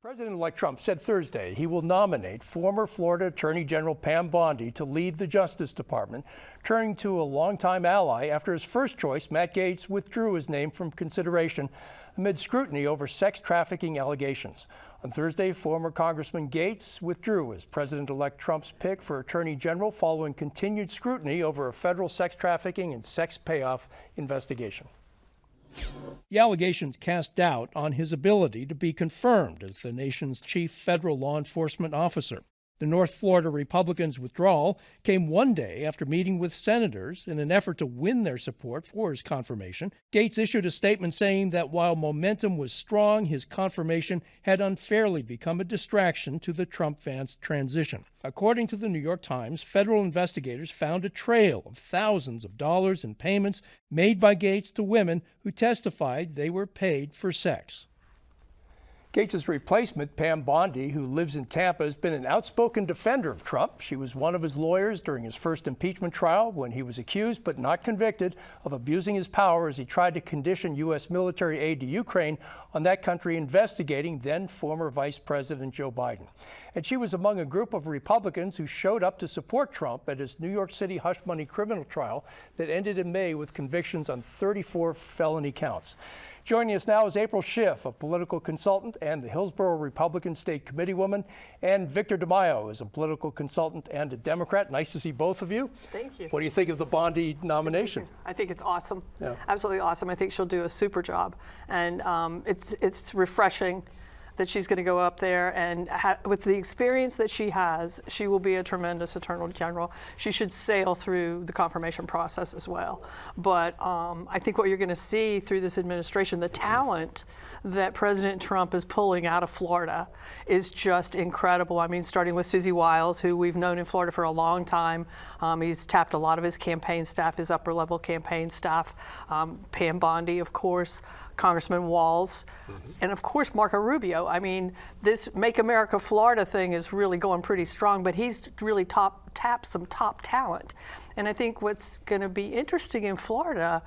President-elect Trump said Thursday he will nominate former Florida Attorney General Pam Bondi to lead the Justice Department, turning to a longtime ally after his first choice, Matt Gaetz, withdrew his name from consideration amid scrutiny over sex trafficking allegations. On Thursday, former Congressman Gaetz withdrew as President-elect Trump's pick for Attorney General following continued scrutiny over a federal sex trafficking and sex payoff investigation. The allegations cast doubt on his ability to be confirmed as the nation's chief federal law enforcement officer. The North Florida Republicans' withdrawal came one day after meeting with senators in an effort to win their support for his confirmation. Gaetz issued a statement saying that while momentum was strong, his confirmation had unfairly become a distraction to the Trump-Vance transition. According to the New York Times, federal investigators found a trail of thousands of dollars in payments made by Gaetz to women who testified they were paid for sex. Gaetz's replacement, Pam Bondi, who lives in Tampa, has been an outspoken defender of Trump. She was one of his lawyers during his first impeachment trial when he was accused but not convicted of abusing his power as he tried to condition U.S. military aid to Ukraine on that country investigating then former Vice President Joe Biden. And she was among a group of Republicans who showed up to support Trump at his New York City hush money criminal trial that ended in May with convictions on 34 felony counts. Joining us now is April Schiff, a political consultant and the Hillsborough Republican State Committee woman, and Victor DeMaio is a political consultant and a Democrat. Nice to see both of you. Thank you. What do you think of the Bondi nomination? I think it's awesome. Yeah. Absolutely awesome. I think she'll do a super job, and it's refreshing that she's going to go up there, and with the experience that she has, she will be a tremendous Attorney General. She should sail through the confirmation process as well. But I think what you're going to see through this administration, the talent that President Trump is pulling out of Florida is just incredible. I mean, starting with Susie Wiles, who we've known in Florida for a long time. He's tapped a lot of his campaign staff, his upper-level campaign staff. Pam Bondi, of course, Congressman Walz, and of course Marco Rubio. I mean, this Make America Florida thing is really going pretty strong, but he's really tapped some top talent. And I think what's going to be interesting in Florida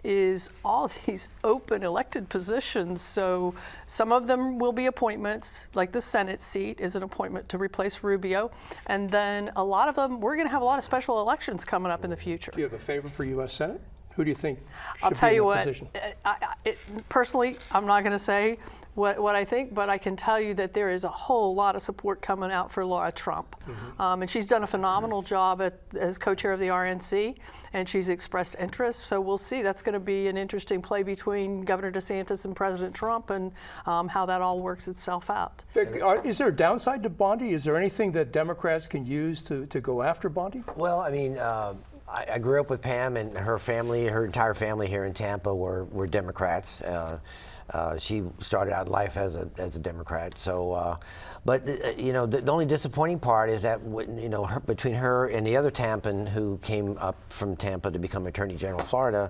is all these open elected positions. So some of them will be appointments, like the Senate seat is an appointment to replace Rubio. And then a lot of them, we're going to have a lot of special elections coming up in the future. Do you have a favor for U.S. Senate? Who do you think should I'll tell be in you that what, position? Personally, I'm not going to say what I think, but I can tell you that there is a whole lot of support coming out for Laura Trump. And she's done a phenomenal job as co-chair of the RNC, and she's expressed interest. So we'll see. That's going to be an interesting play between Governor DeSantis and President Trump, and how that all works itself out. Is there a downside to Bondi? Is there anything that Democrats can use to go after Bondi? Well, I mean, I grew up with Pam, and her family, her entire family here in Tampa were Democrats. She started out life as a Democrat. So, but you know, the only disappointing part is that between her and the other Tampan who came up from Tampa to become Attorney General of Florida,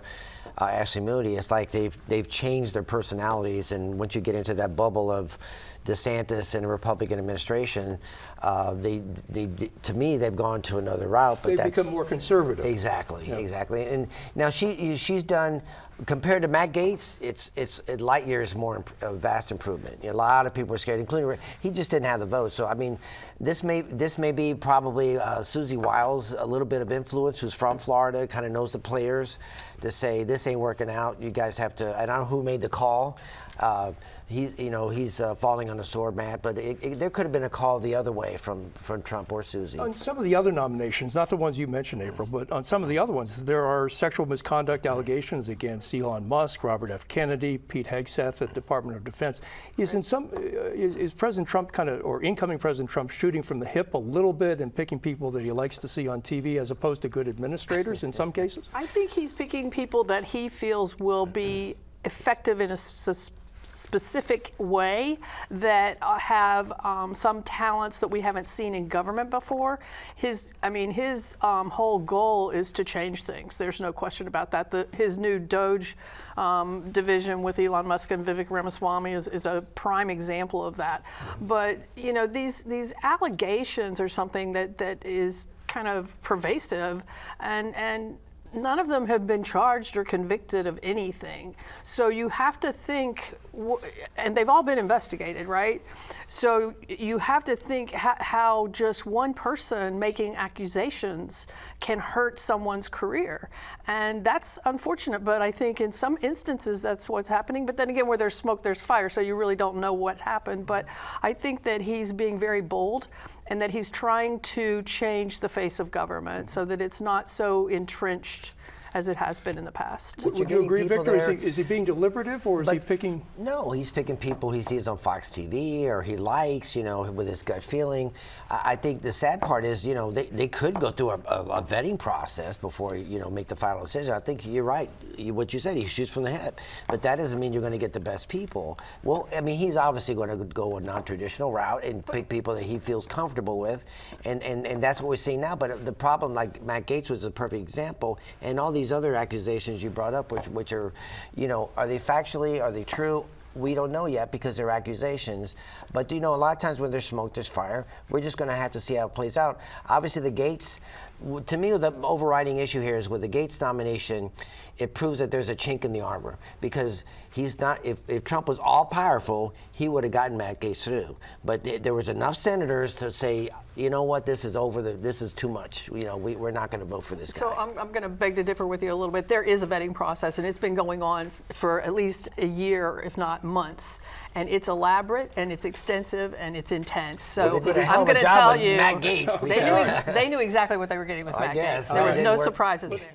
Ashley Moody, it's like they've changed their personalities, and once you get into that bubble of DeSantis and the Republican administration, to me, they've gone to another route. But they've become more conservative. Exactly, yeah. Exactly. And now she's done, compared to Matt Gaetz, it's light years more vast improvement. A lot of people are scared, including he just didn't have the vote. So I mean, this may be probably Susie Wiles, a little bit of influence, who's from Florida, kind of knows the players, to say this ain't working out. You guys have to. I don't know who made the call. He's falling on the sword, Matt, but there could have been a call the other way from Trump or Susie. On some of the other nominations, not the ones you mentioned, April, but on some of the other ones, there are sexual misconduct allegations against Elon Musk, Robert F. Kennedy, Pete Hegseth at the Department of Defense. Is President Trump or incoming President Trump shooting from the hip a little bit and picking people that he likes to see on TV as opposed to good administrators in some cases? I think he's picking people that he feels will be effective in a specific way, that have some talents that we haven't seen in government before. His whole goal is to change things. There's no question about that. His new DOGE division with Elon Musk and Vivek Ramaswamy is a prime example of that. But these allegations are something that is kind of pervasive, and none of them have been charged or convicted of anything. So you have to think and they've all been investigated, right? So you have to think how just one person making accusations can hurt someone's career. And that's unfortunate, but I think in some instances that's what's happening. But then again, where there's smoke, there's fire, so you really don't know what happened. But I think that he's being very bold and that he's trying to change the face of government so that it's not so entrenched as it has been in the past. Would you agree, Victor? Is he being deliberative, or is he picking? No, he's picking people he sees on Fox TV or he likes, with his gut feeling. I think the sad part is, they could go through a vetting process before, make the final decision. I think you're right. What you said, he shoots from the hip. But that doesn't mean you're going to get the best people. Well, I mean, he's obviously going to go a non-traditional route and pick people that he feels comfortable with. And that's what we're seeing now. But the problem, like Matt Gaetz was a perfect example, and all these other accusations you brought up, which are, are they factually, are they true? We don't know yet because they're accusations. But a lot of times when there's smoke, there's fire. We're just going to have to see how it plays out. Obviously, the Gaetz, to me, the overriding issue here is with the Gaetz nomination, it proves that there's a chink in the armor because he's not. If Trump was all powerful, he would have gotten Matt Gaetz through. But there was enough senators to say, you know what, this is over. This is too much. We're not going to vote for this guy. So I'm going to beg to differ with you a little bit. There is a vetting process, and it's been going on for at least a year, if not months. And it's elaborate, and it's extensive, and it's intense. So I'm going to tell you, Matt Gaetz. they knew exactly what they were getting with Matt Gaetz. There was no surprises there.